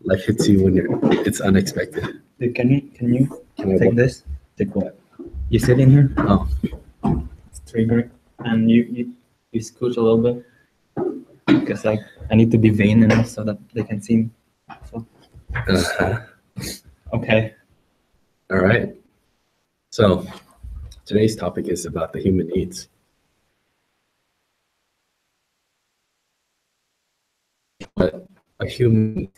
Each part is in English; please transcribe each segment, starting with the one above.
Life hits you when it's unexpected. Dude, can you Can I take walk? this? Take what? You sit in here. Oh, It's triggering, and you scooch a little bit because like I need to be vain enough so that they can see me. So okay. all right. So today's topic is about the human needs. But a human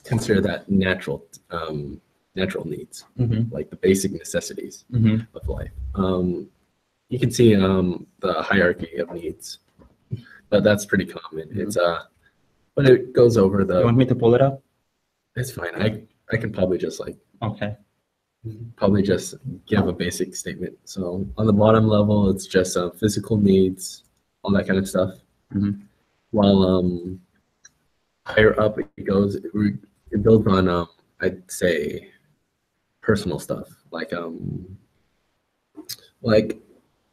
consider that natural needs, Mm-hmm. like the basic necessities Mm-hmm. of life. You can see the hierarchy of needs, but that's pretty common. It's but it goes over You want the. me to pull it up? It's fine. I can probably just Okay. give a basic statement. So on the bottom level, it's just physical needs, all that kind of stuff. Mhm. While higher up it goes, it builds on I'd say personal stuff like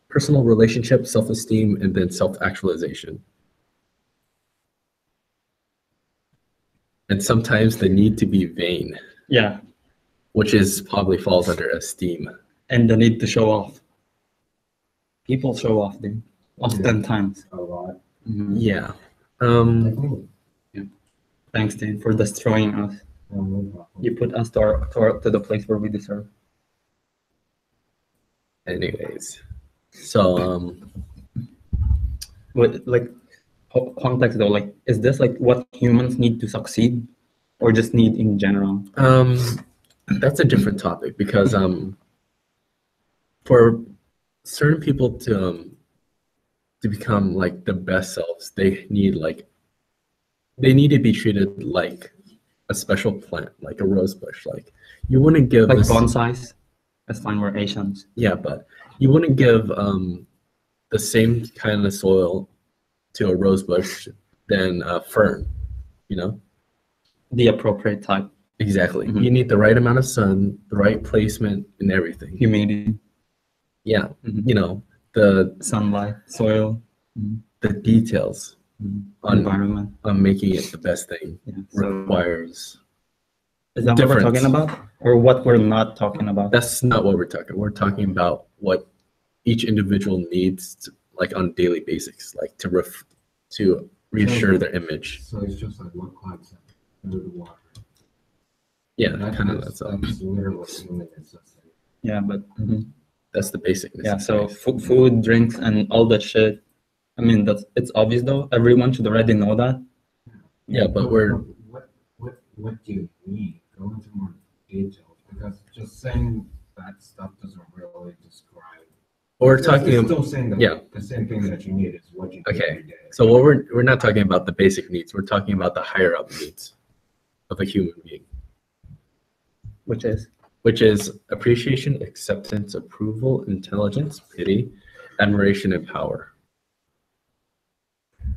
personal relationships, self-esteem, and then self-actualization. And sometimes the need to be vain, Yeah, which is probably falls under esteem. and the need to show off. People show off, dude. Oftentimes. A lot. Mhm. Yeah. Thanks, dude, for destroying us. No problem. You put us to the place where we deserve. Anyways, so But like context though, like is this like what humans need to succeed, or just need in general? that's a different topic because for certain people to become like the best selves, they need to be treated like a special plant, like a rose bush. Like you wouldn't give Like this, bonsais. That's fine. We're Asians. yeah, but you wouldn't give the same kind of soil to a rose bush than a fern, you know? The appropriate type. Exactly. Mhm. You need the right amount of sun, the right placement, and everything. Humidity, Yeah, Mhm. you know, the sunlight, soil, details on environment. making it the best thing Yeah. So requires. is that what we're difference. talking about, or what we're not talking about? That's not what we're talking. We're talking about what each individual needs, like on daily basics, like to reassure their image. So it's just like what concept? Food, water. Yeah, kind of. That's all. That's literally human necessity. Yeah, but That's the basic. yeah. So necessities. food, drinks, and all that shit. I mean, it's obvious though. Everyone should already know that. Yeah, but we're. What do you need? Go into more details because just saying that stuff doesn't really describe. We're It's talking. still saying that yeah. the same thing that you need is what you need Okay. every day. So what we're not talking about the basic needs. We're talking about the higher up needs of a human being, Which is which is appreciation, acceptance, approval, intelligence, pity, admiration, and power.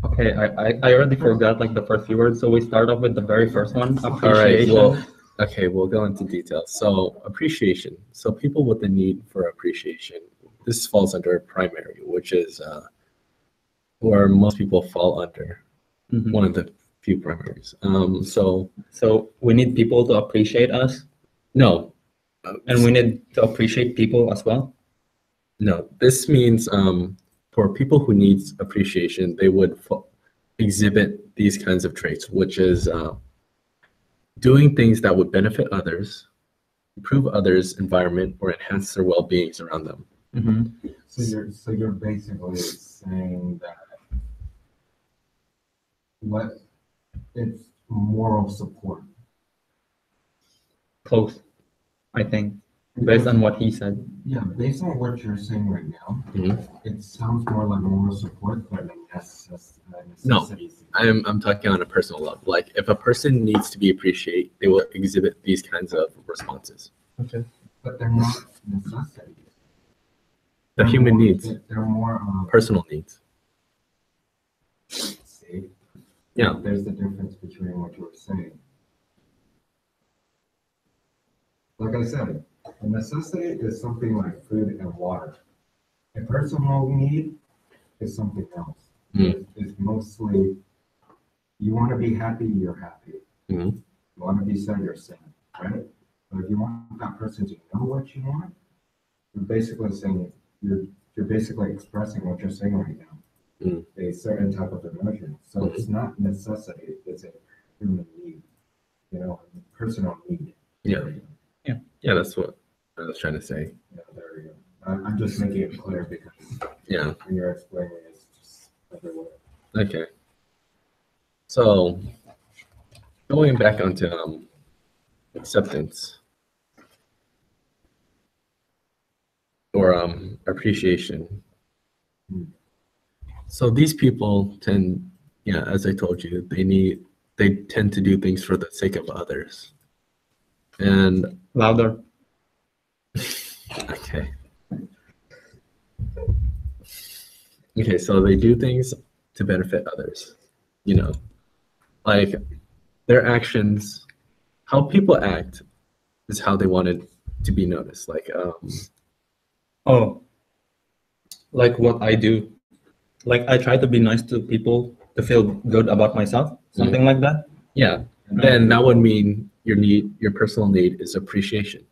okay. I already forgot like the first few words. So we start off with the very first one. All right. Appreciation. Well, okay. We'll go into details. So appreciation. So people with the need for appreciation. This falls under primary, which is where most people fall under. Mhm. One of the few primaries. So we need people to appreciate us, no. and we need to appreciate people as well. No, this means for people who need appreciation, they would exhibit these kinds of traits, which is doing things that would benefit others, improve others' environment, or enhance their well-beings around them. Mm-hmm. So you're basically saying that it's moral support. Close, I think, based on what he said. Yeah, based on what you're saying right now, Mhm. it sounds more like moral support than a No. necessity. I'm talking on a personal level. Like if a person needs to be appreciated, they will exhibit these kinds of responses. Okay. But they're not necessities. The human needs, They're more personal needs. see. Yeah. There's the difference between what you were saying. Like I said, a necessity is something like food and water. A personal need is something else. Mm. It's mostly you want to be happy, you're happy. Mhm. You want to be sad, you're sad, right? But if you want that person to know what you want, you're basically saying you're basically expressing what you're saying right now. Mm. A certain type of emotion. So it's not necessity, it's a human need, personal need. Yeah. Yeah. Yeah, that's what I was trying to say. Yeah, there we go. I'm just making it clear because Yeah. when you're explaining it, it's just everywhere. Okay. So going back onto acceptance or appreciation. Hmm. So these people tend, yeah, as I told you, they tend to do things for the sake of others. And Louder. okay. Okay, so they do things to benefit others. Like their actions, how people act is how they wanted to be noticed. Like Oh, like what I do. Like I try to be nice to people to feel good about myself, something like that. yeah, then that would mean your personal need is appreciation,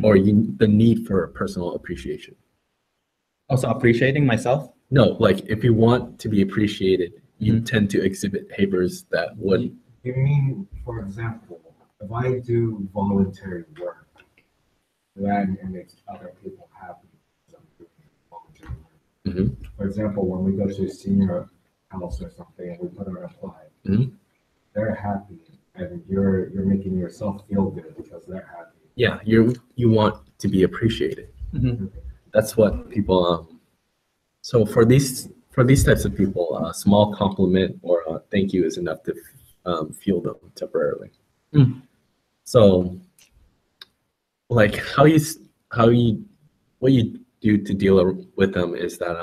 or the need for personal appreciation. Also appreciating myself. No, like if you want to be appreciated, you Mhm. tend to exhibit behaviors that would. You mean, for example, if I do voluntary work, then it makes other people happy because I'm doing voluntary work. Mhm. For example, when we go to a senior house or something and we put on a flag, Mhm. they're happy, and you're making yourself feel good because they're happy. Yeah, you want to be appreciated. Mhm. That's what people. So for these types of people, a small compliment or a thank you is enough to fuel them temporarily. Mm. So, like what you do to deal with them is that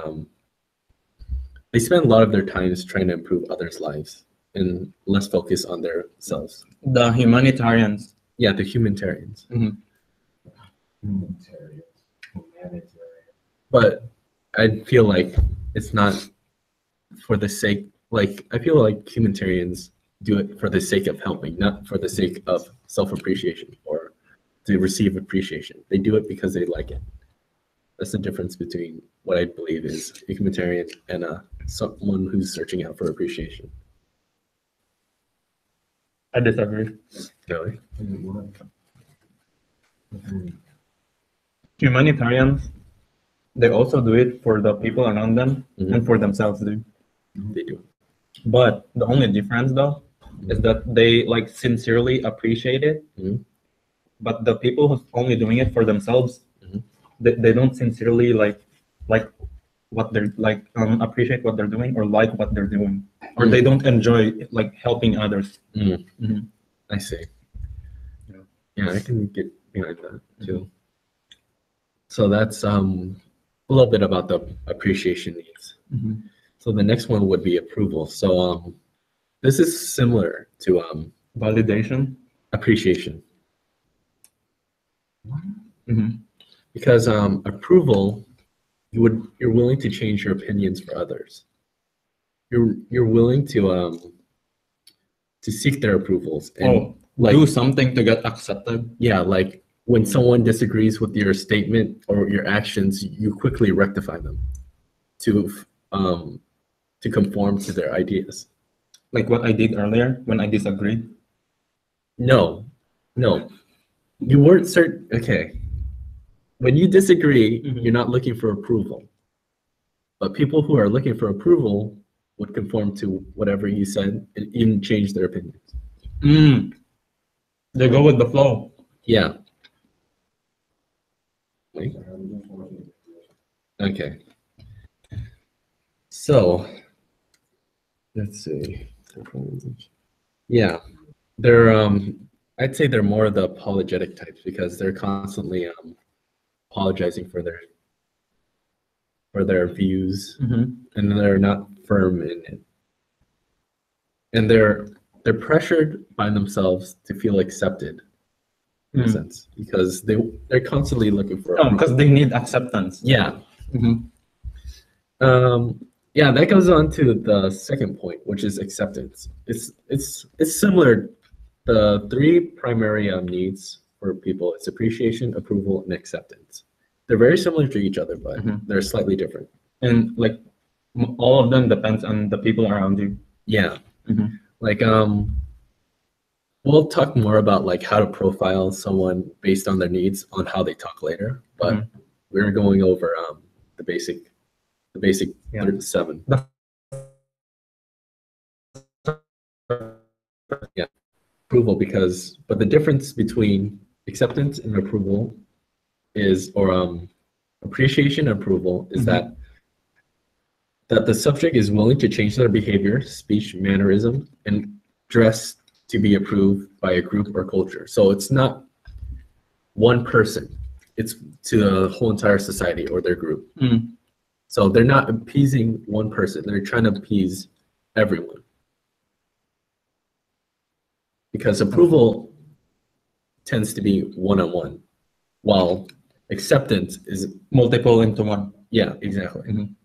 they spend a lot of their times trying to improve others' lives and less focus on themselves. The humanitarians. Yeah, the humanitarians. Humanitarian. But I feel like it's not for the sake. Like I feel like humanitarians do it for the sake of helping, not for the sake of self-appreciation or to receive appreciation. They do it because they like it. That's the difference between what I believe is a humanitarian and someone who's searching out for appreciation. I disagree. Really? Humanitarians, they also do it for the people around them Mhm. and for themselves too. They do. But the only difference though is that they like sincerely appreciate it. Mhm. But the people who's only doing it for themselves, Mhm. they don't sincerely like what they're like appreciate what they're doing or like what they're doing, or they don't enjoy like helping others. Mm. Mhm. I see. Yeah. Yeah, I can get behind that too. So that's a little bit about the appreciation needs. Mhm. So the next one would be approval. So this is similar to Validation. appreciation Mhm. because approval, you're willing to change your opinions for others. You're willing to seek their approvals and Do something to get accepted. yeah, like when someone disagrees with your statement or your actions, you quickly rectify them to conform to their ideas. Like what I did earlier when I disagreed. No, you weren't certain. Okay, when you disagree, Mhm. you're not looking for approval. But people who are looking for approval would conform to whatever you said and even change their opinions. They go with the flow. Yeah. Wait. Okay. So let's see. Yeah, they're I'd say they're more of the apologetic types because they're constantly apologizing for their views Mhm. and they're not firm in it. And they're pressured by themselves to feel accepted in a Mm. sense because they're constantly looking for Oh, because they need acceptance. yeah. Mhm. Yeah, that goes on to the second point, which is acceptance. It's similar. The three primary needs for people is appreciation, approval, and acceptance. They're very similar to each other, but Mhm. they're slightly different. And like all of them depends on the people around you. Yeah. Mhm. Like we'll talk more about like how to profile someone based on their needs on how they talk later, but Mhm. we're going over the basic Yeah. 7. Yeah. Approval but the difference between acceptance and approval is or appreciation and approval is Mhm. that the subject is willing to change their behavior, speech, mannerism, and dress to be approved by a group or culture. So it's not one person, it's to the whole entire society or their group. Mm. So they're not appeasing one person, they're trying to appease everyone. Because approval tends to be one-on-one, while acceptance is, Multiple into one. yeah, exactly. Mhm.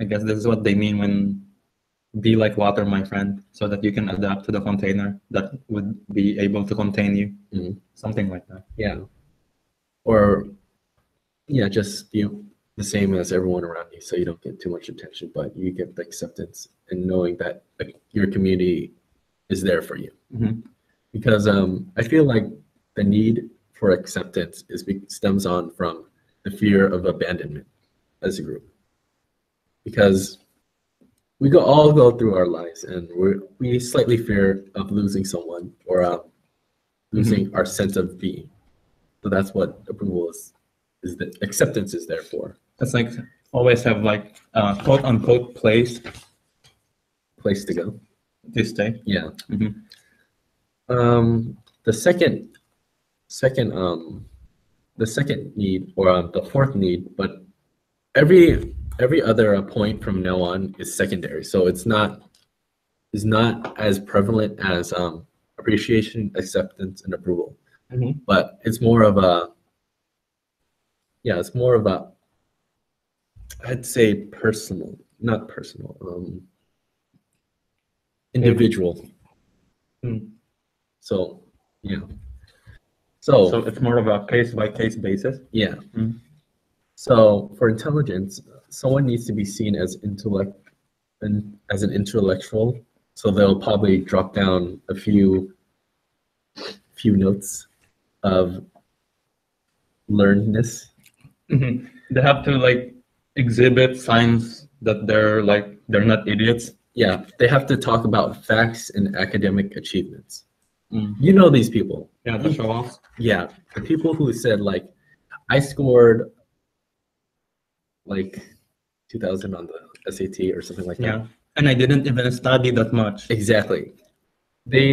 I guess this is what they mean when be like water, my friend, so that you can adapt to the container that would be able to contain you. Mhm. Something like that. Yeah. Or, yeah, just be the same as everyone around you so you don't get too much attention, but you get the acceptance and knowing that like, your community is there for you. Mhm. Because I feel like the need for acceptance stems on from the fear of abandonment as a group. Because we all go through our lives and we slightly fear of losing someone or losing our sense of being. So that's what approval is that acceptance is there for. It's like always have like quote unquote place Place to go. to stay. Yeah. Mhm. The second need or the fourth need, but every other point from now on is secondary. So it's not as prevalent as appreciation, acceptance, and approval. Mhm. But it's more of a I'd say personal, not personal, individual. Mm. So yeah. So So it's more of a case by case basis. yeah. Mm. So for intelligence, someone needs to be seen as as an intellectual. So they'll probably drop down a few notes of learnedness. Mhm. They have to like exhibit signs that they're not idiots. Yeah, they have to talk about facts and academic achievements. Mm. You know these people. Yeah, the show offs. Yeah, the people who said like, I scored like 2000 on the SAT or something like that. Yeah, and I didn't even study that much. Exactly. They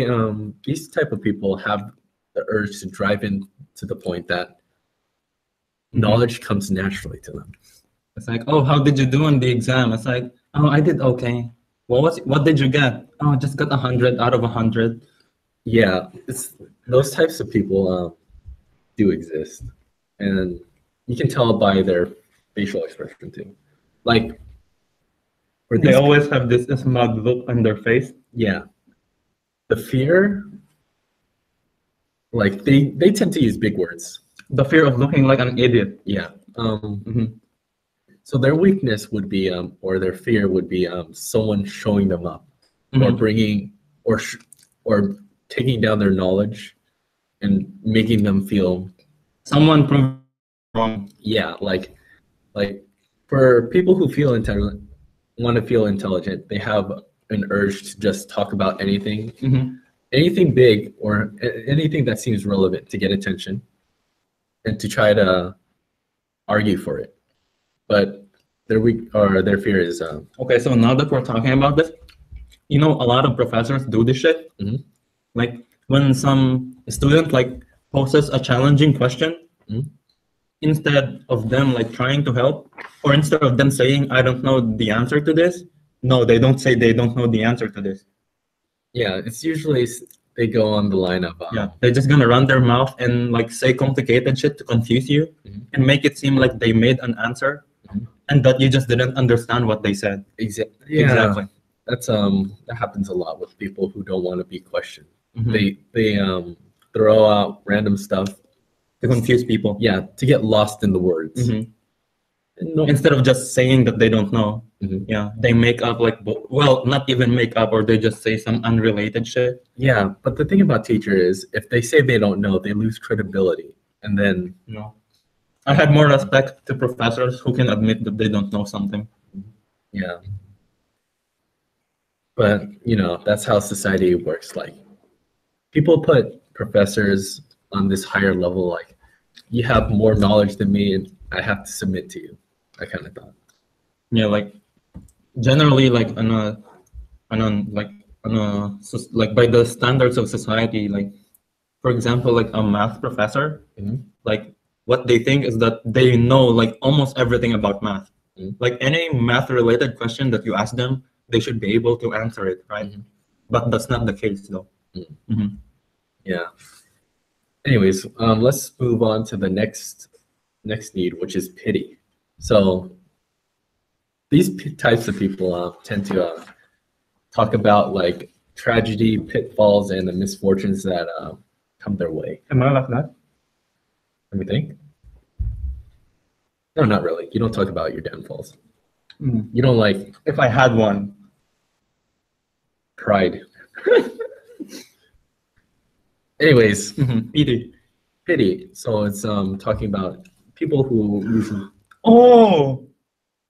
these type of people have the urge to drive in to the point that Mhm. knowledge comes naturally to them. It's like, oh, how did you do on the exam? It's like, oh, I did okay. What did you get? Oh, I just got 100 out of 100. Yeah, it's those types of people do exist, and you can tell by their facial expression too. Like for They these, always have this smug look on their face. yeah, the fear, like they tend to use big words. The fear of looking like an idiot. Yeah. Mhm. So their weakness would be or their fear would be someone showing them up or Mhm. bringing or taking down their knowledge and making them feel, Someone prove wrong. yeah, like for people who feel intelligent, want to feel intelligent, they have an urge to just talk about anything, Mhm. anything big or anything that seems relevant to get attention and to try to argue for it. But their weak or their fear is Okay, so now that we're talking about this, you know, a lot of professors do this shit. Mhm. Like when some student like poses a challenging question, Mhm. instead of them like trying to help, or instead of them saying, I don't know the answer to this, no, they don't say they don't know the answer to this. yeah, it's usually they go on the line of Yeah, they're just gonna run their mouth and like say complicated shit to confuse you Mhm. and make it seem like they made an answer. Mhm. and that you just didn't understand what they said. Yeah, Exactly. that's that happens a lot with people who don't want to be questioned. Mhm. They throw out random stuff, To confuse people. yeah, to get lost in the words. Mhm. No, Instead of just saying that they don't know. Mhm. Yeah, they make up like well, not even make up, or they just say some unrelated shit. yeah, but the thing about teacher is if they say they don't know, they lose credibility, and then No, I had more respect to professors who can admit that they don't know something. yeah. But that's how society works. Like people put professors on this higher level, like you have more knowledge than me and I have to submit to you. I kind of thought. Yeah, like generally, like like by the standards of society, like for example, like a math professor, Mhm. like what they think is that they know like almost everything about math. Mhm. Like any math related question that you ask them, they should be able to answer it, right? Mhm. But that's not the case though. Mhm. Mhm. Yeah. Anyways, let's move on to the next need, which is pity. So these types of people tend to talk about like tragedy, pitfalls, and the misfortunes that come their way. Am I like that? Let me think. No, not really. You don't talk about your downfalls. Mm. You don't like If I had one. pride. Anyways, Pity. pity. So it's talking about people who usually Oh,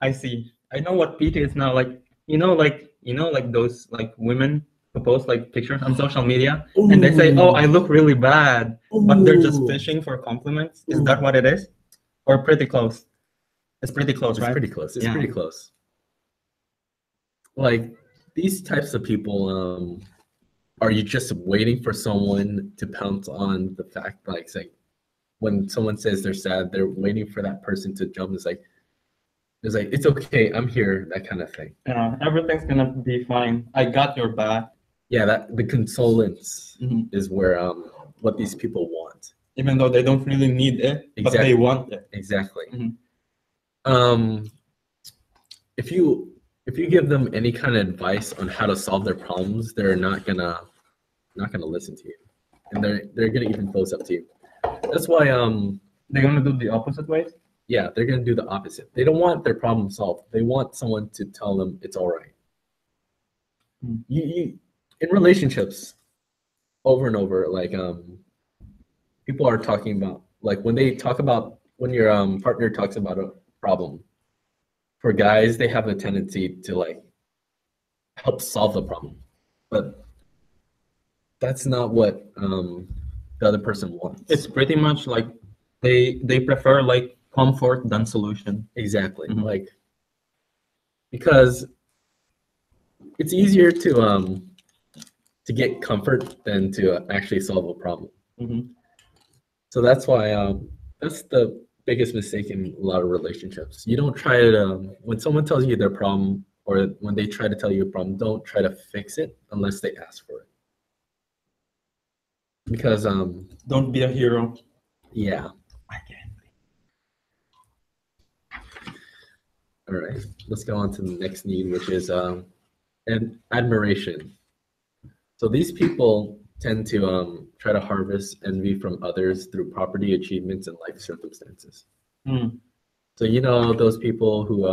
I see. I know what pity is now. Like like those like women who post like pictures on social media and they say, "Oh, I look really bad," but they're just Ooh. fishing for compliments. Is that what it is? Or pretty close? It's pretty close, It's right? pretty close. It's Yeah. pretty close. Like these types of people, are you just waiting for someone to pounce on the fact, like, say, when someone says they're sad, they're waiting for that person to jump. It's like, it's okay, I'm here, that kind of thing. Yeah, everything's gonna be fine. I got your back. Yeah, that the consolence Mhm. is where what these people want. Even though they don't really need it, but Exactly. they want it. Exactly. Mhm. If you give them any kind of advice on how to solve their problems, they're not gonna listen to you, and they're gonna even close up to you. That's why They're gonna do the opposite ways. yeah, they're gonna do the opposite. They don't want their problem solved. They want someone to tell them it's all right. Hmm. You in relationships, over and over, like people are talking about, like when your partner talks about a problem. For guys, they have a tendency to like help solve the problem, but that's not what the other person wants. It's pretty much like they prefer like comfort than solution. Exactly. Mhm. Like because it's easier to get comfort than to actually solve a problem. Mhm. So that's why that's the biggest mistake in a lot of relationships. You don't try to when someone tells you their problem or when they try to tell you a problem, don't try to fix it unless they ask for it. Because Don't be a hero. yeah. I can. All right, let's go on to the next need, which is admiration. So these people tend to try to harvest envy from others through property, achievements, and life circumstances. Mm. So those people who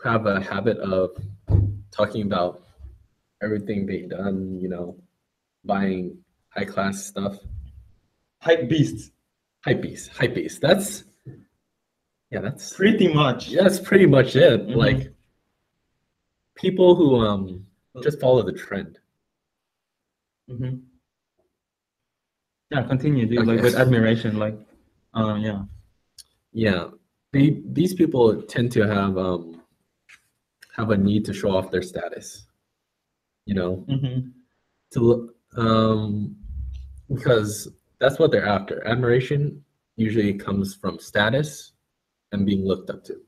have a habit of talking about everything they've done, buying high class stuff. Hype beasts. Hype beast. That's Pretty much. that's pretty much it. Mhm. Like people who just follow the trend. Mhm. Yeah, continue, dude. Okay. Like with admiration, like, yeah. Yeah, these people tend to have a need to show off their status. Mhm. To because that's what they're after. Admiration usually comes from status and being looked up to.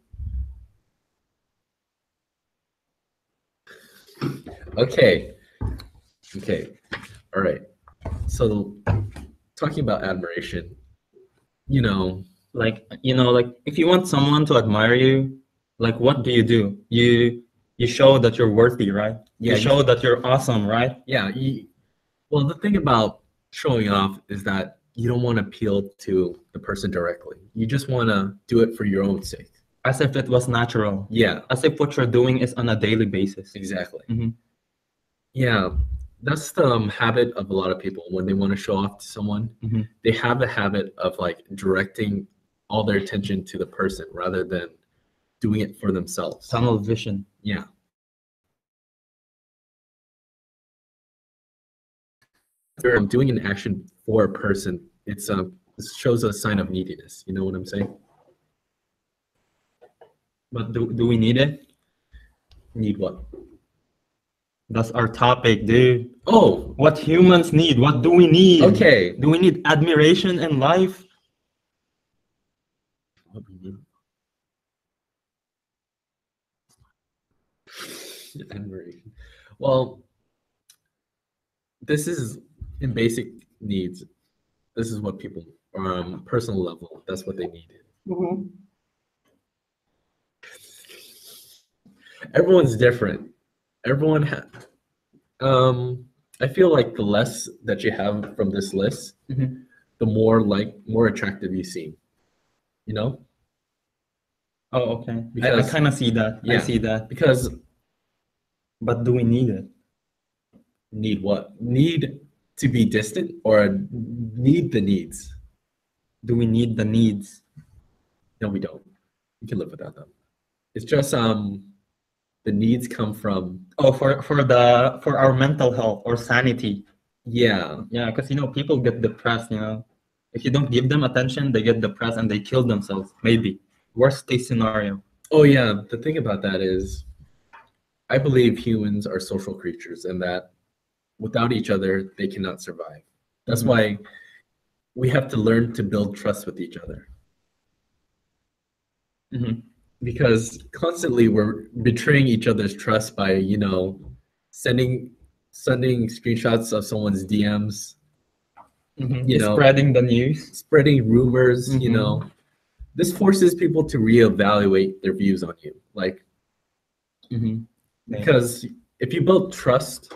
Okay. All right. So talking about admiration, like, you know, like if you want someone to admire you, like what do? You show that you're worthy, right? Yeah, You show that you're awesome, right? Yeah. Well, the thing about showing off is that you don't want to appeal to the person directly. You just want to do it for your own sake. As if it was natural. Yeah, As if what you're doing is on a daily basis. exactly. Mhm. Yeah, that's the habit of a lot of people when they want to show off to someone. Mhm. They have the habit of like directing all their attention to the person rather than doing it for themselves. Tunnel vision. Yeah. If you're doing an action for a person, it shows a sign of neediness. You know what I'm saying? But do we need it? Need what? That's our topic, dude. Oh, What humans need? What do we need? okay. Do we need admiration in life? What we need? Admiration. Well, this is in basic needs. This is what people, personal level, that's what they need. Everyone's different. Everyone I feel like the less that you have from this list, Mhm. the more attractive you seem. You know? Oh, okay. I Because- kind of see that. I Yeah. see that. Because But do we need it? need what? Need to be distant or need the needs? Do we need the needs? No, we don't. We can live without them. It's just the needs come from Oh, for our mental health or sanity. yeah. Yeah, because people get depressed. If you don't give them attention, they get depressed and they kill themselves. Maybe worst case scenario. Oh yeah, the thing about that is I believe humans are social creatures and that without each other they cannot survive. That's Mhm. why we have to learn to build trust with each other. Mhm. Because constantly we're betraying each other's trust by, sending screenshots of someone's DMs, Mhm. You know- Spreading the news. spreading rumors, Mhm. This forces people to reevaluate their views on you. Like, Mhm. because if you build trust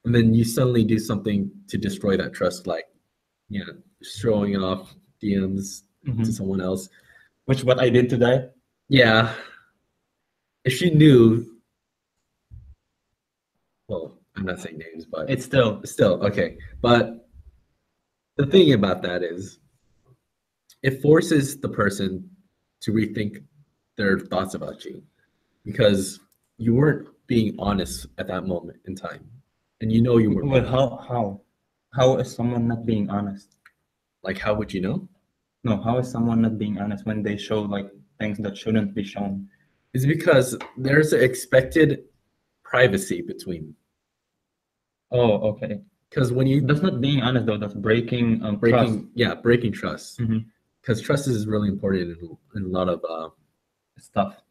and then you suddenly do something to destroy that trust, like, showing off DMs Mhm. to someone else. Which what I did today. Yeah. If she knew, well, I'm not saying names, but It's still. still, okay. But the thing about that is it forces the person to rethink their thoughts about you because you weren't being honest at that moment in time. And you weren't. Well, how is someone not being honest? Like, how would you know? No, how is someone not being honest when they show like things that shouldn't be shown? It's because there's an expected privacy between. Oh, okay. Because when you That's not being honest though. That's breaking trust. breaking trust. Mhm. Because trust is really important in a lot of Stuff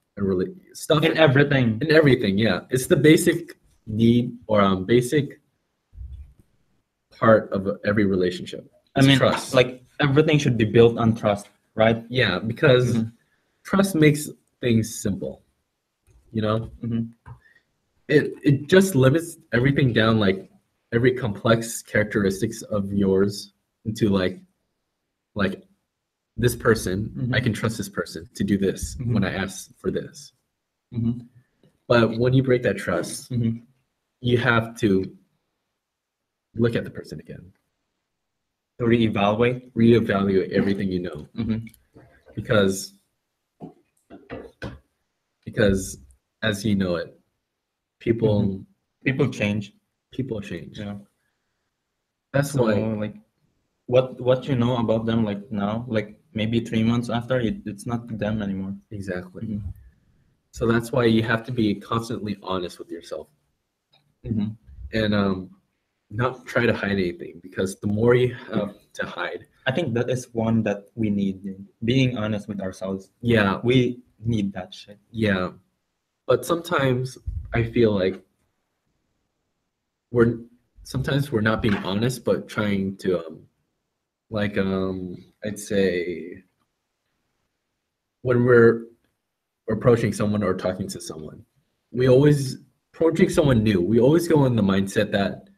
stuff in everything. in everything. Yeah, it's the basic need or basic part of every relationship. I It's mean, trust. like everything should be built on trust, right? Yeah, because Mhm. trust makes things simple. Mhm. It just limits everything down, like every complex characteristics of yours into like this person. I Mhm. can trust this person to do this Mhm. when I ask for this. Mhm. But when you break that trust, Mhm. you have to look at the person again, To reevaluate. reevaluate everything you know, Mhm. because as you know it, people People change. people change. Yeah. That's So why. like, what you know about them like now, like maybe 3 months after, it's not them anymore. Exactly. Mhm. So that's why you have to be constantly honest with yourself Mhm. and not try to hide anything because the more you have to hide, I think that is one that we need. Being honest with ourselves. yeah, We need that shit. yeah. But sometimes I feel like we're not being honest, but trying to I'd say when we're approaching someone or talking to someone, we always approaching someone new. We always go in the mindset that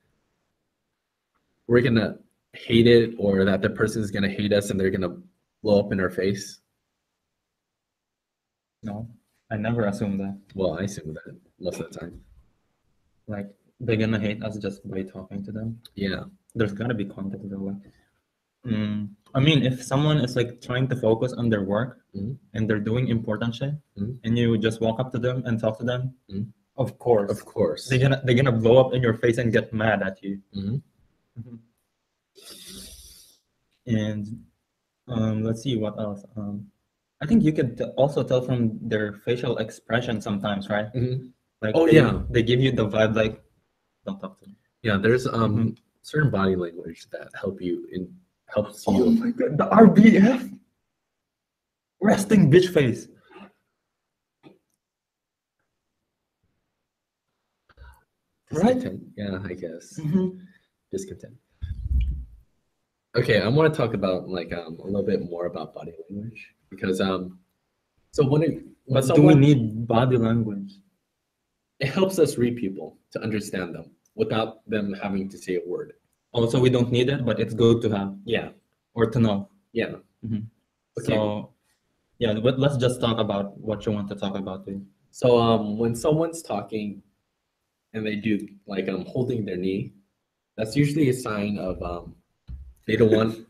we're gonna hate it or that the person is gonna hate us and they're gonna blow up in our face. No, I never assume that. Well, I assume that most of the time. Like they're gonna hate us just by talking to them. Yeah. There's gotta be context though. Like, I mean, if someone is like trying to focus on their work Mhm. and they're doing important shit, Mhm. and you just walk up to them and talk to them, Mhm. of course, Of course. they're gonna blow up in your face and get mad at you. Mhm. And let's see what else. I think you could also tell from their facial expression sometimes, right? Mhm. Like Oh, yeah. they give you the vibe like, don't talk to me. Yeah, there's Mhm. certain body language that helps Oh you. my god, the RBF, resting bitch face. Right? Discontent. Yeah, I guess. Mhm. Discontent. Okay, I want to talk about like a little bit more about body language because so when But do we someone need body language? it helps us read people to understand them without them having to say a word. Also, we don't need it, but it's good to have Yeah, or to know. yeah. Okay. So, yeah, but let's just talk about what you want to talk about. Then. So when someone's talking and they do like holding their knee, that's usually a sign of they don't want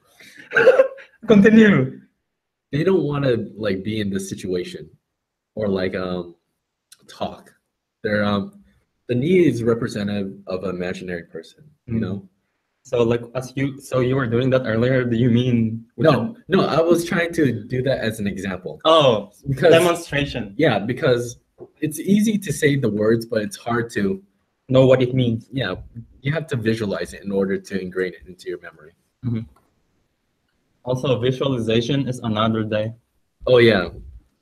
Continue. they don't want to like be in this situation or like talk. They're the knee is representative of an imaginary person, you know? So, like, so you were doing that earlier. Do you mean No, I was trying to do that as an example. Oh, Because demonstration. yeah, because it's easy to say the words, but it's hard to Know what it means. yeah, you have to visualize it in order to ingrain it into your memory. Also, visualization is another day. Oh yeah.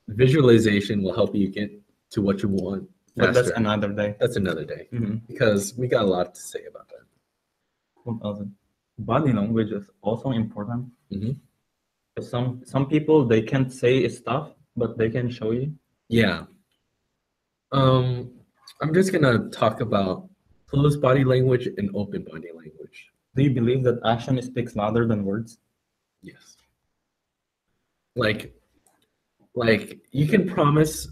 Visualization will help you get to what you want. But that's faster. another day. That's another day. Mhm. Because we got a lot to say about that. What else? Body language is also important. Mhm. Some people they can't say stuff, but they can show you. Yeah. I'm just gonna talk about closed body language and open body language. Do you believe that action speaks louder than words? Yes. Like you can promise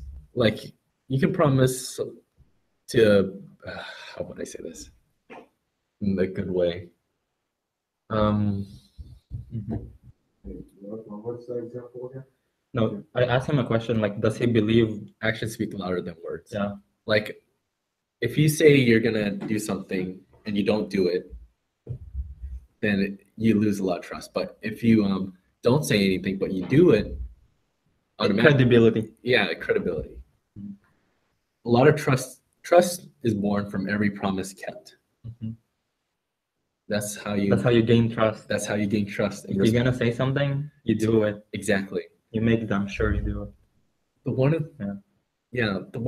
to how would I say this in a good way? What's the example again? No, I asked him a question like, does he believe? Actions speak louder than words. Yeah. Like if you say you're gonna do something and you don't do it, then you lose a lot of trust. But if you don't say anything but you do it, automatically, Credibility. yeah, credibility. A lot of trust is born from every promise kept. Mhm. That's how you That's how you gain trust. that's how you gain trust and If you're gonna say something, you do it. exactly. You make damn sure you do it. The one of Yeah. the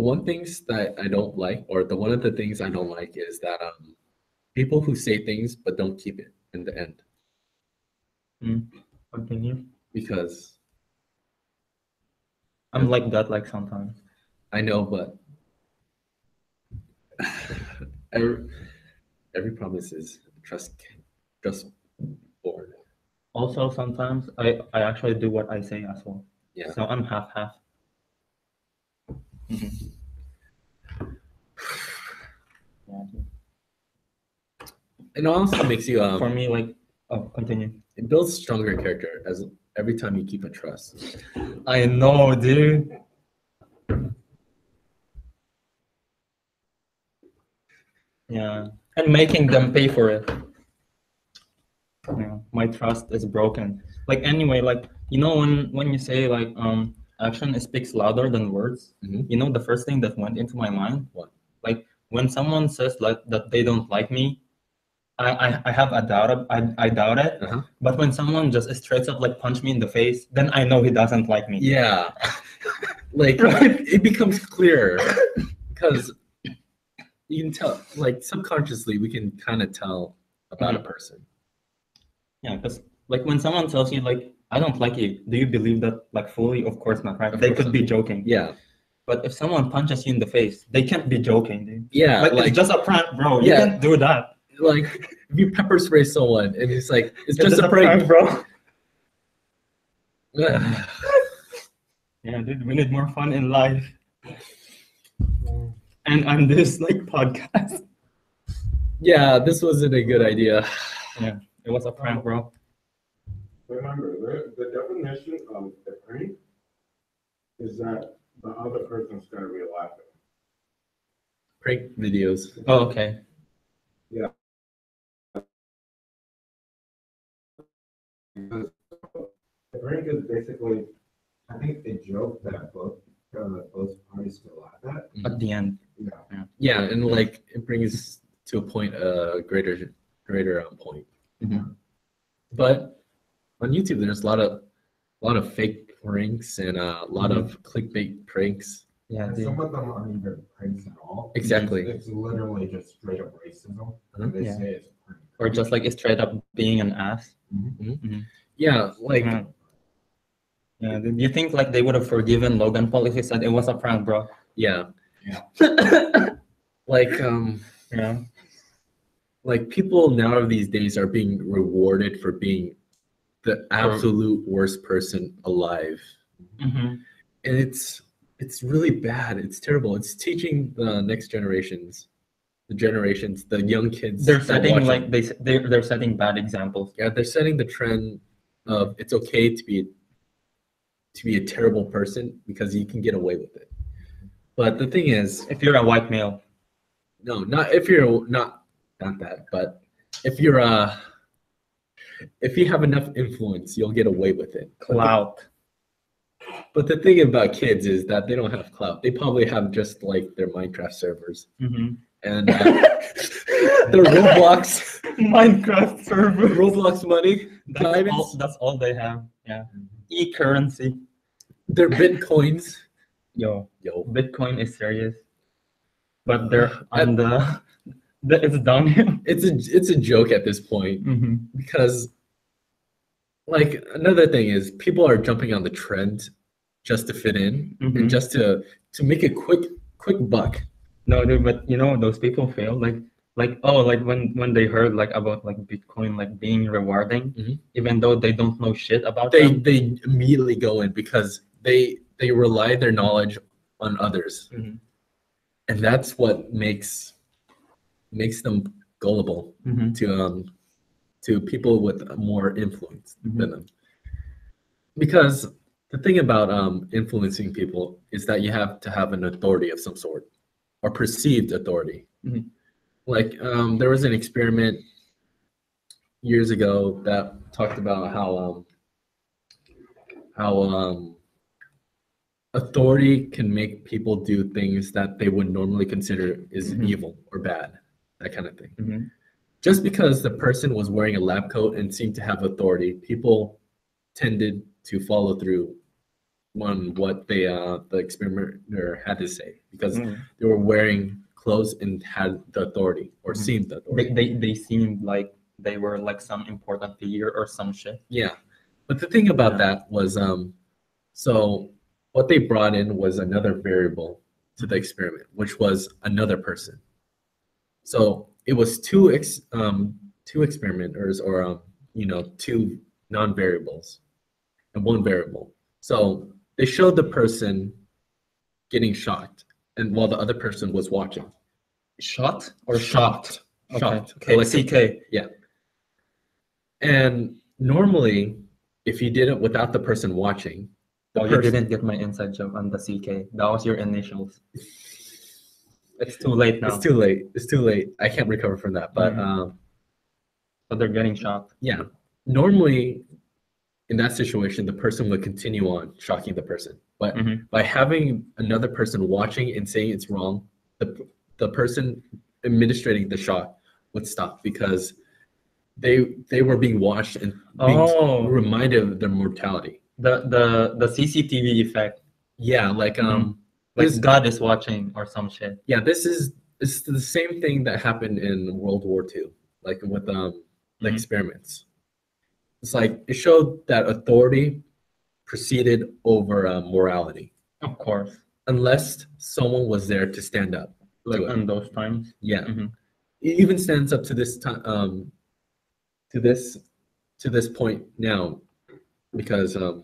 one things that I don't like, or the one of the things I don't like is that people who say things but don't keep it in the end. Continue. Because I'm like that like sometimes. I know, but every promise is trust born. Also, sometimes I actually do what I say as well. Yeah. So I'm half. Yeah. It also makes you For me, like, oh, continue. it builds stronger character as every time you keep a trust. I know, dude. Yeah, and making them pay for it. Yeah, my trust is broken. Like anyway, like when you say like action speaks louder than words. Mhm. You know the first thing that went into my mind. What? Like when someone says like that they don't like me, I have a doubt. I doubt it. Uh-huh. But when someone just straight up like punch me in the face, then I know he doesn't like me. Yeah. Like it becomes clearer because you can tell, like subconsciously, we can kind of tell about a person. Yeah, because like when someone tells you like I don't like it. Do you believe that like fully? Of course not, right? Of They course could not. be joking. Yeah. But if someone punches you in the face, they can't be joking, dude. Yeah. Like, Like it's just a prank, bro. You Yeah. can't do that. like if you pepper spray someone and it's like it's just a prank. bro. Ugh. Yeah, dude, we need more fun in life. And on this like podcast. Yeah, this wasn't a good idea. Yeah, it was a prank, bro. Remember, the definition of a prank is that the other person's gonna be laughing. Prank videos. Oh, okay. Because a prank is basically, I think, a joke that both parties can laugh at. At the end. Yeah. Yeah, and like it brings to a point a greater point. Mhm. But on YouTube, there's a lot of fake pranks and a lot of clickbait pranks. Yeah, And dude. some of them aren't even pranks at all. Exactly. It's literally just straight up racism. And they Yeah. say it's a prank. Or just like straight up being an ass. Yeah, like Yeah. Yeah, do you think like they would have forgiven Logan Paul if he said it was a prank, bro? yeah. Yeah. Like Yeah. like people now these days are being rewarded for being the absolute worst person alive. Mm-hmm. And it's really bad. It's terrible. It's teaching the next generations, the young kids. They're that setting watch like it. they're setting bad examples. Yeah, they're setting the trend of it's okay to be a terrible person because you can get away with it. But the thing is, If you're a white male, no, not if you're not that, but if you're if you have enough influence, you'll get away with it. clout. But the thing about kids is that they don't have clout. They probably have just like their Minecraft servers Mm-hmm. and their Roblox Minecraft server. Roblox money, diamonds, That's all they have. Yeah. E-currency. their bitcoins. Yo, Yo, Bitcoin is serious. But they're on it's downhill. it's a joke at this point Mm-hmm. because like another thing is people are jumping on the trend just to fit in Mhm. and just to make a quick buck. No, dude, but you know those people fail like oh like when they heard like about like Bitcoin like being rewarding, Mhm. even though they don't know shit about They them. they immediately go in because they rely their knowledge on others, Mhm. and that's what makes them gullible Mhm. to people with more influence Mhm. than them. Because the thing about influencing people is that you have to have an authority of some sort or perceived authority. Mhm. Like there was an experiment years ago that talked about how authority can make people do things that they would normally consider is Mhm. evil or bad, that kind of thing. Mhm. Just because the person was wearing a lab coat and seemed to have authority, people tended to follow through on what the experimenter had to say because Mhm. they were wearing clothes and had the authority or Mhm. seemed the authority. They seemed like they were like some important figure or some shit. Yeah, but the thing about Yeah. that was so what they brought in was another variable to the experiment, which was another person. So it was two experimenters or two non-variables and one variable. So they showed the person getting shocked, and while the other person was watching. Shot or Shocked. Okay. Shocked. Okay. Like CK. And normally, if you did it without the person watching, the Oh, you person, didn't get my inside joke on the CK. That was your initials. It's too late now. it's too late. It's too late. I can't recover from that. But But they're getting shocked. yeah, normally in that situation, the person would continue on shocking the person. But Mhm. by having another person watching and saying it's wrong, the person administrating the shock would stop because they were being watched and being Oh. reminded of their mortality. The CCTV effect. Yeah, like Mhm. Like this- God is watching or some shit. yeah, it's the same thing that happened in World War II, like with the Mhm. experiments. it's like it showed that authority proceeded over morality, Of course. unless someone was there to stand up. Like to it. on those times. Yeah, Mhm. it even stands up to this time, to this point now, because Mhm.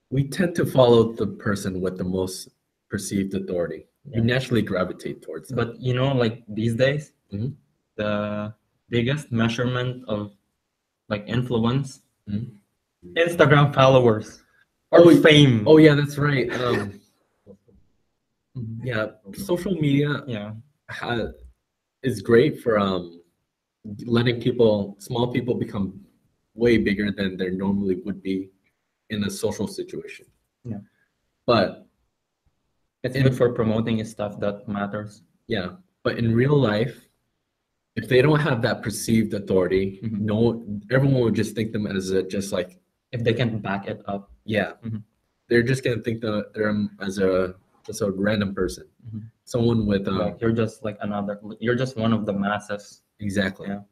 we tend to follow the person with the most perceived authority. Yeah. You naturally gravitate towards them. But you know, like these days, Mhm. the biggest measurement of like influence, Mhm. Instagram followers or Oh, fame. Oh yeah, that's right. Mhm. Yeah, social media Yeah. is great for letting small people become way bigger than they normally would be in a social situation. Yeah. But It's In- good for promoting stuff that matters. yeah, but in real life, if they don't have that perceived authority, Mhm. everyone would just think them as just like, If they can back it up. yeah, Mhm. they're just gonna think that they're as just a random person, Mhm. someone with Like you're just like you're just one of the masses. exactly. Yeah.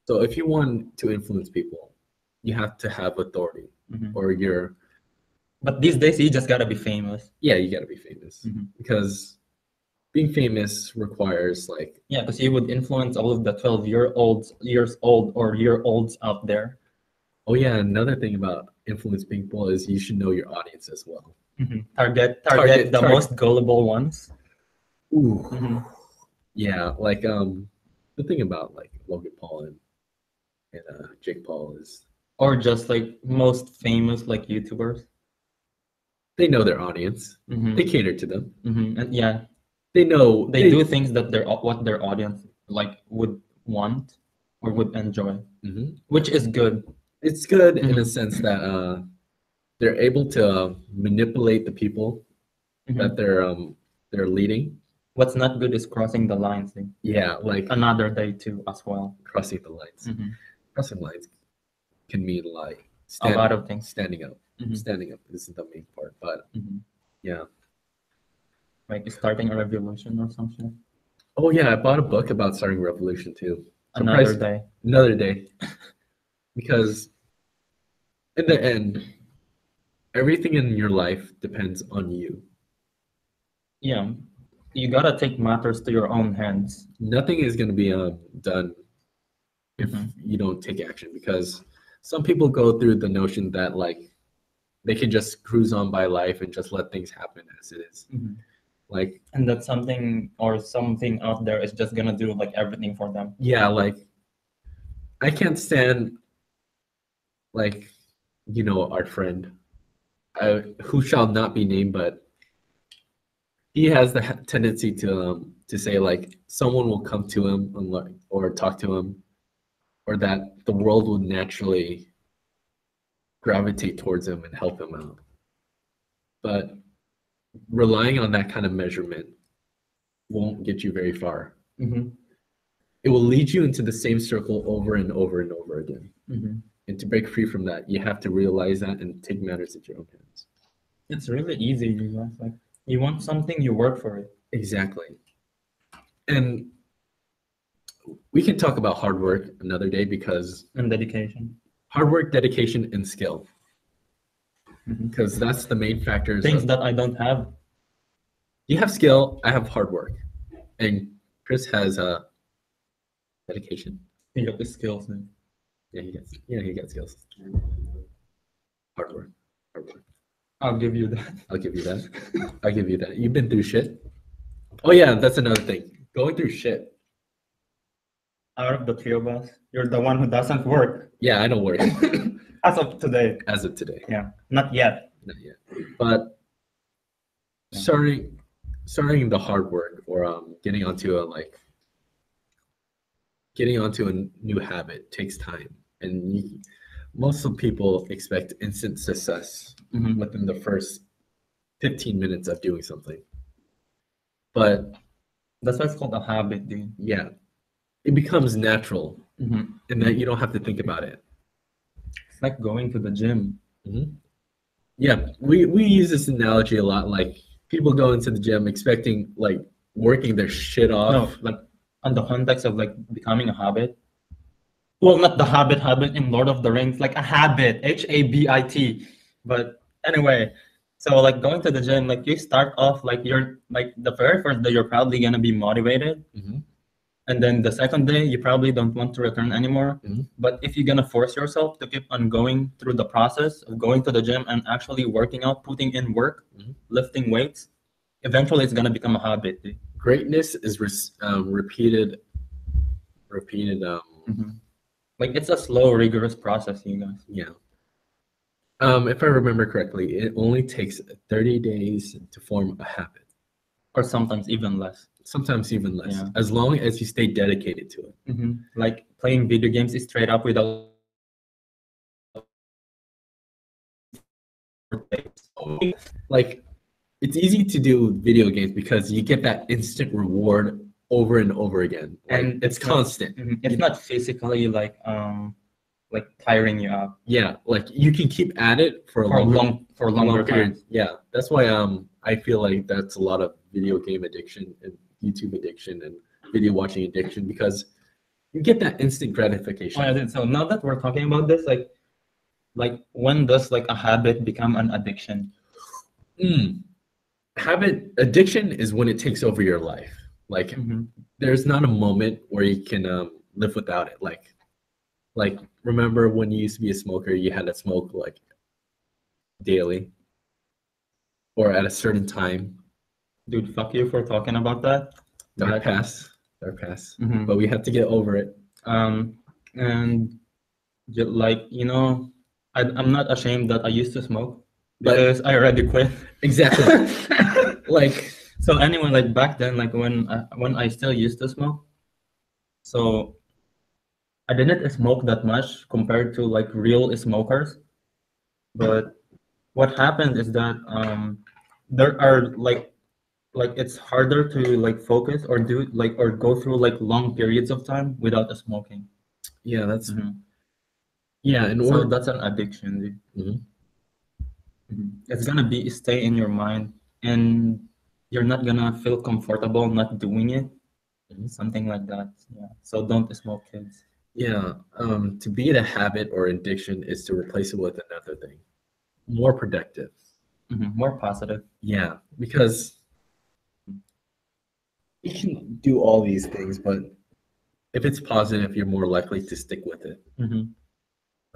So if you want to influence people, you have to have authority, Mhm. or But these days, you just gotta be famous. yeah, you gotta be famous Mhm. because being famous requires like, Yeah, because you would influence all of the 12 years old or year olds out there. oh yeah, another thing about influence people is you should know your audience as well. Target Target- the target- most gullible ones. Ooh, Mhm. yeah, like the thing about like Logan Paul and Jake Paul is Or just like most famous like YouTubers. they know their audience, Mhm. they cater to them, And yeah, they know they do things that what their audience like would want or would enjoy, Mhm. which is good. It's good in a Mhm. sense that they're able to manipulate the people Mhm. that they're leading. What's not good is crossing the lines. Yeah, like Another day too, as well. crossing the lines. Mhm. Crossing lines can mean like A lot of things. standing up. Mhm. Standing up is the main part, but Mhm. yeah. Like starting a revolution or something. Oh yeah, I bought a book about starting a revolution too. Another Surprise- day. Another day. Because in the end, everything in your life depends on you. Yeah, you gotta take matters to your own hands. Nothing is going to be done if Mhm. you don't take action, because some people go through the notion that like they can just cruise on by life and just let things happen as it is. Mhm. Like, And that something out there is just gonna do like everything for them. yeah, like I can't stand like, our friend who shall not be named, but he has the tendency to say like someone will come to him and or talk to him, or that the world will naturally gravitate towards him and help him out. But relying on that kind of measurement won't get you very far. Mm-hmm. It will lead you into the same circle over and over and over again. Mm-hmm. And to break free from that, you have to realize that and take matters into your own hands. It's really easy, you know. Like you want something, you work for it. Exactly. And we can talk about hard work another day, because And dedication. hard work, dedication, and skill, Mhm. because that's the main factors. Things that I don't have. You have skill, I have hard work, and Chris has dedication. You got the skills. Man. He got skills. Hard work. I'll give you that. I'll give you that. I'll give you that. You've been through shit. Oh yeah, that's another thing. Going through shit. Out of the three of us, you're the one who doesn't work Yeah, I don't work as of today. as of today. Yeah, not yet. Not yet. But Yeah. starting the hard work, or getting onto a new habit takes time, and most of people expect instant success Mhm. within the first 15 minutes of doing something. But That's why it's called a habit, dude. yeah, it becomes natural, Mhm. and that you don't have to think about it. It's like going to the gym. Yeah, we use this analogy a lot. Like, people go into the gym expecting like working their shit off. No, like on the context of like becoming a habit. Well, not the habit in Lord of the Rings, like a habit, HABIT. But anyway, so like going to the gym, like you start off like you're like the very first day you're probably gonna be motivated, Mhm. and then the second day you probably don't want to return anymore. Mhm. But if you're gonna force yourself to keep on going through the process of going to the gym and actually working out, putting in work, Mhm. lifting weights, eventually it's gonna become a habit. Dude. Greatness is repeated. Like it's a slow, rigorous process, you guys. Yeah. If I remember correctly, it only takes 30 days to form a habit. Or sometimes even less. Sometimes even less, Yeah. as long as you stay dedicated to it. Like playing video games is straight up without. Like, it's easy to do video games because you get that instant reward over and over again. Like, And it's it's not- constant. It's not physically like tiring you out Yeah, like you can keep at it for a for longer long period. time. Yeah, that's why I feel like that's a lot of video game addiction and YouTube addiction and video watching addiction because you get that instant gratification. Oh, yeah, so now that we're talking about this, like when does like a habit become an addiction? Habit addiction is when it takes over your life. Like there's not a moment where you can live without it. Like remember when you used to be a smoker, you had to smoke like daily or at a certain time. Dude, fuck you for talking about that. Dark But- past, Mhm. but we have to get over it. And like I'm not ashamed that I used to smoke But- because I already quit. Exactly. Like So anyway, like back then, like when I still used to smoke, so I didn't smoke that much compared to like real smokers. But what happened is that there are like it's harder to like focus or do like or go through like long periods of time without smoking. yeah, that's Mhm. yeah, and So that's an addiction, dude. Mhm. It's gonna be stay in your mind, and you're not gonna feel comfortable not doing it. Mhm. Something like that. Yeah. So don't smoke, kids. Yeah, to beat a habit or addiction is to replace it with another thing, more productive. More positive. Yeah, because you can do all these things, but if it's positive, you're more likely to stick with it.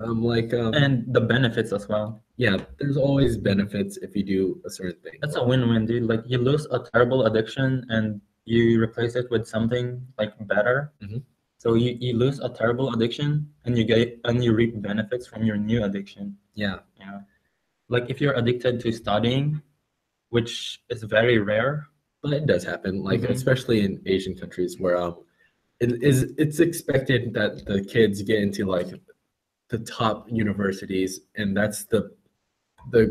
And the benefits as well. Yeah, there's always benefits if you do a certain thing. That's a win-win, dude. Like you lose a terrible addiction and you replace it with something like better. Mhm. So you lose a terrible addiction and you reap benefits from your new addiction. Yeah, Yeah. Like if you're addicted to studying, which is very rare. but it does happen, like Mhm. especially in Asian countries where it's expected that the kids get into like the top universities, and that's the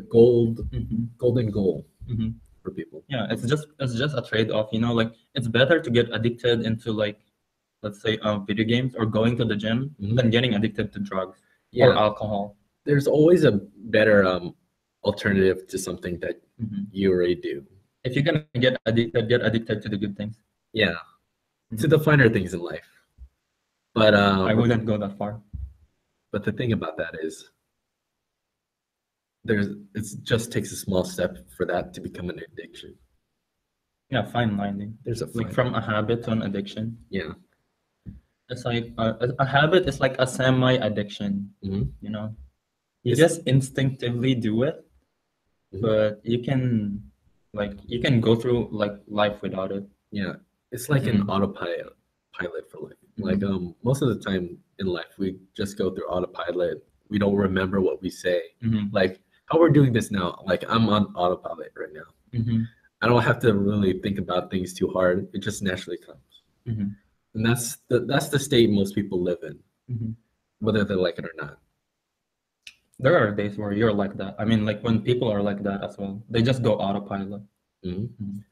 golden goal Mhm. for people. Yeah, it's just a trade-off, like it's better to get addicted into like let's say video games or going to the gym Mhm. than getting addicted to drugs or Yeah, alcohol. there's always a better alternative to something that Mhm. you already do. If you're gonna get addicted to the good things. Yeah, to Mhm. the finer things in life. But I wouldn't go that far. but the thing about that is it just takes a small step for that to become an addiction. Yeah, fine lining. There's a Like fine- from a habit to an addiction. yeah. It's like a habit is like a semi-addiction. Mhm. You It's- just instinctively do it, Mhm. but you can go through like life without it. Yeah, it's like an autopilot for life. Like most of the time in life, we just go through autopilot. We don't remember what we say. Mhm. Like how we're doing this now. Like I'm on autopilot right now. Mhm. I don't have to really think about things too hard. It just naturally comes, Mhm. and that's the state most people live in, Mhm. whether they like it or not. There are days where you're like that. I mean, like when people are like that as well. They just go autopilot, Mhm.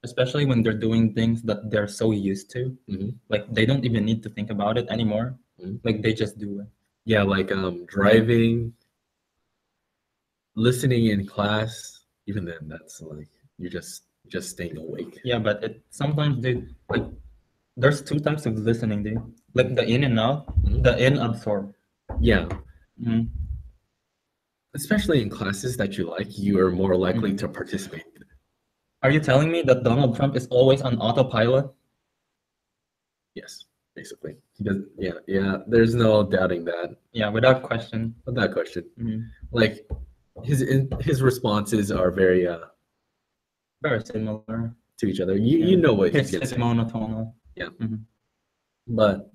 especially when they're doing things that they're so used to. Mhm. Like they don't even need to think about it anymore. Mhm. Like they just do it. Yeah, like driving, listening in class. Even then, that's like you're just staying awake. Yeah, but it sometimes they like there's two types of listening, dude. Like the in and out, Mhm. the in absorb. Yeah, Mhm. especially in classes that you like, you are more likely Mhm. to participate. Are you telling me that Donald Trump is always on autopilot? Yes, basically. He does, yeah. There's no doubting that. Yeah, without question. Without question. Mhm. Like his responses are very Very similar. to each other. You Yeah. know what he's It's gonna say. monotonal. Yeah. Mhm. But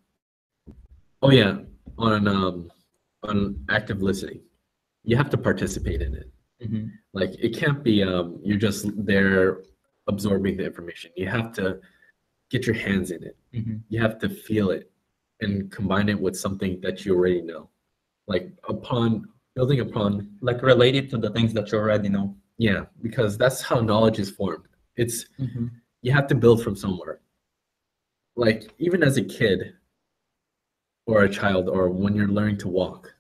oh yeah, on active listening, you have to participate in it. Mhm. Like it can't be you're just there absorbing the information. You have to get your hands in it. Mhm. You have to feel it and combine it with something that you already know. Like building upon, Like related to the things that you already know. yeah, because that's how knowledge is formed. It's Mhm. you have to build from somewhere. Like even as a kid or a child or when you're learning to walk,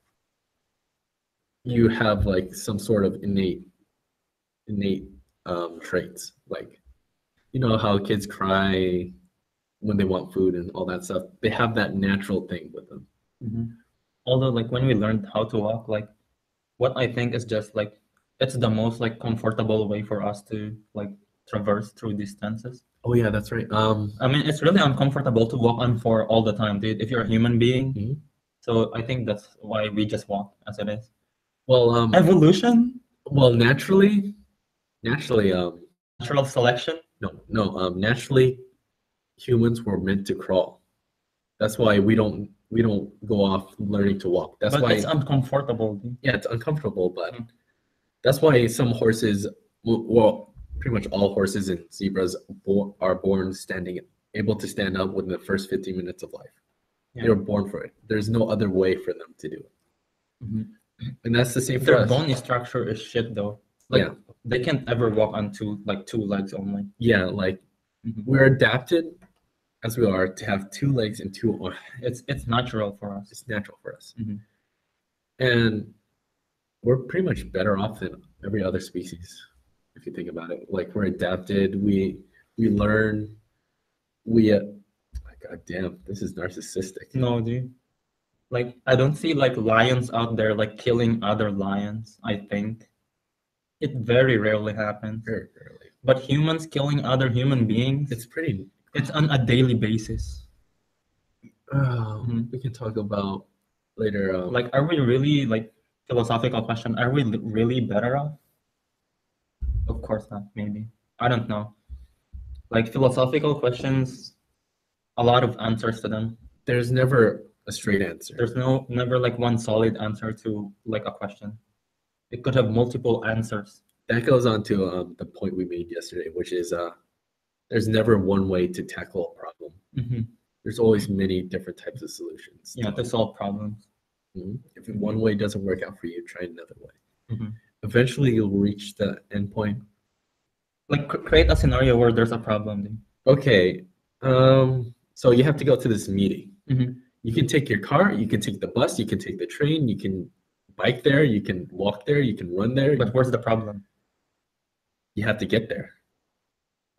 you have like some sort of innate traits. Like you know how kids cry when they want food and all that stuff. They have that natural thing with them. Mhm. Although, like when we learned how to walk, like what I think is just like it's the most like comfortable way for us to like traverse through distances. Oh yeah, that's right. I mean, it's really uncomfortable to walk on for all the time, dude. If you're a human being, Mhm. so I think that's why we just walk as it is. Well, Evolution, naturally, natural selection. naturally, humans were meant to crawl. That's why we don't go off learning to walk. That's But why, it's uncomfortable, dude. yeah, it's uncomfortable, but Mhm. that's why some horses, well, pretty much all horses and zebras are born able to stand up within the first 15 minutes of life. Yeah. They were born for it. There's no other way for them to do it. Mhm. And that's the same for Their us. bone structure is shit though. Like Yeah. they can't ever walk on two legs only. Yeah, like Mhm. we're adapted as we are to have two legs and two arms. It's natural for us. It's natural for us. Mhm. And we're pretty much better off than every other species, if you think about it. Like we're adapted, we learn, we God damn, this is narcissistic. No, dude. Like I don't see like lions out there like killing other lions, I think. It very rarely happens. Very rarely. But humans killing other human beings, It's pretty it's on a daily basis. Mhm. we can talk about later. Like, are we really like philosophical question? Are we really better off? Of course not. Maybe I don't know. Like philosophical questions, a lot of answers to them. There's never a straight answer. There's never like one solid answer to like a question. It could have multiple answers. That goes on to the point we made yesterday, which is there's never one way to tackle a problem. Mhm. There's always many different types of solutions. Yeah, to solve problems. Mhm. If one way doesn't work out for you, try another way. Mhm. Eventually, you'll reach the end point. Like create a scenario where there's a problem. Then. Okay, so you have to go to this meeting. Mhm. You can take your car, you can take the bus, you can take the train, you can bike there, you can walk there, you can run there. But where's the problem? You have to get there.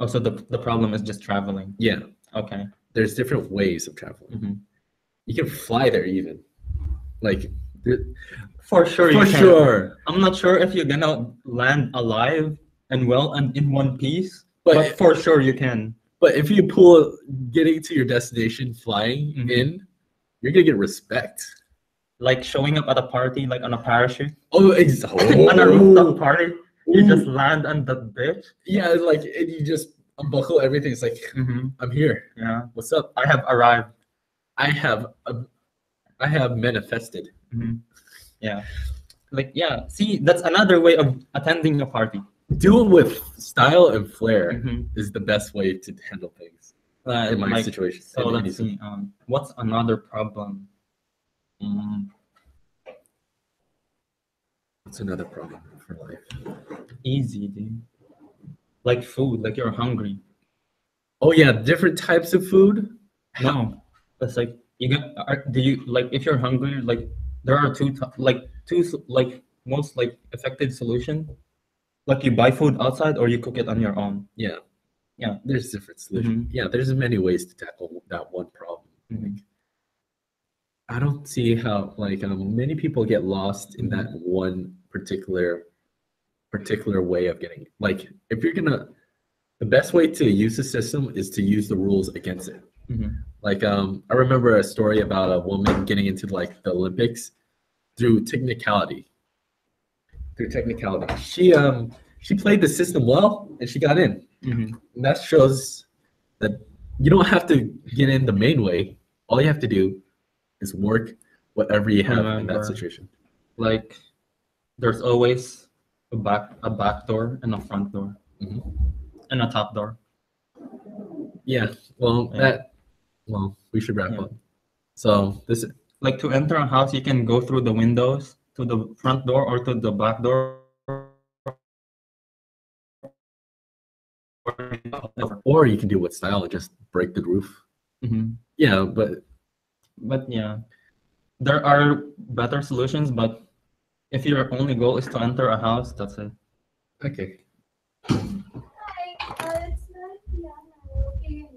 Oh, so the problem is just traveling. Yeah, Okay. there's different ways of traveling. Mhm. You can fly there even. Like, For sure you for can. sure. I'm not sure if you're gonna land alive and well and in one piece, But- but for sure you can. But if you pull getting to your destination flying Mhm. in, you're gonna get respect. Like showing up at a party, like on a parachute, Oh, on a rooftop party, you just land on the bitch. Yeah, it's like and you just unbuckle everything. It's like I'm here. Yeah, What's up? I have arrived. I have manifested. Yeah, like yeah. See, that's another way of attending a party. Do it with style and flair Mhm. is the best way to handle things Uh, in my like, situation. So in any let's see. What's another problem? What's another problem for life? Easy, dude. Like food. Like you're hungry. Oh yeah, different types of food. No, it's like you get. Do you like if you're hungry? Like there are two most like effective solution. Like you buy food outside or you cook it on your own. Yeah. Yeah. there's different solutions. Yeah, there's many ways to tackle that one problem. Mhm. I don't see how like many people get lost in that Mhm. one particular way of getting like if you're gonna the best way to use the system is to use the rules against it. Mhm. Like I remember a story about a woman getting into like the Olympics through technicality. Through technicality. She played the system well and she got in. Mhm. And that shows that you don't have to get in the main way. All you have to do is work whatever you have in that Remember. situation. Like there's always a back door and a front door Mhm. and a top door. Yeah. Well, Yeah. we should wrap Yeah. up. So this Like to enter a house, you can go through the windows to the front door or to the back door. or you can do with style and just break the roof. Mhm. Yeah, but But yeah, there are better solutions. But if your only goal is to enter a house, that's it. okay. Hi, it's not Diana. Okay,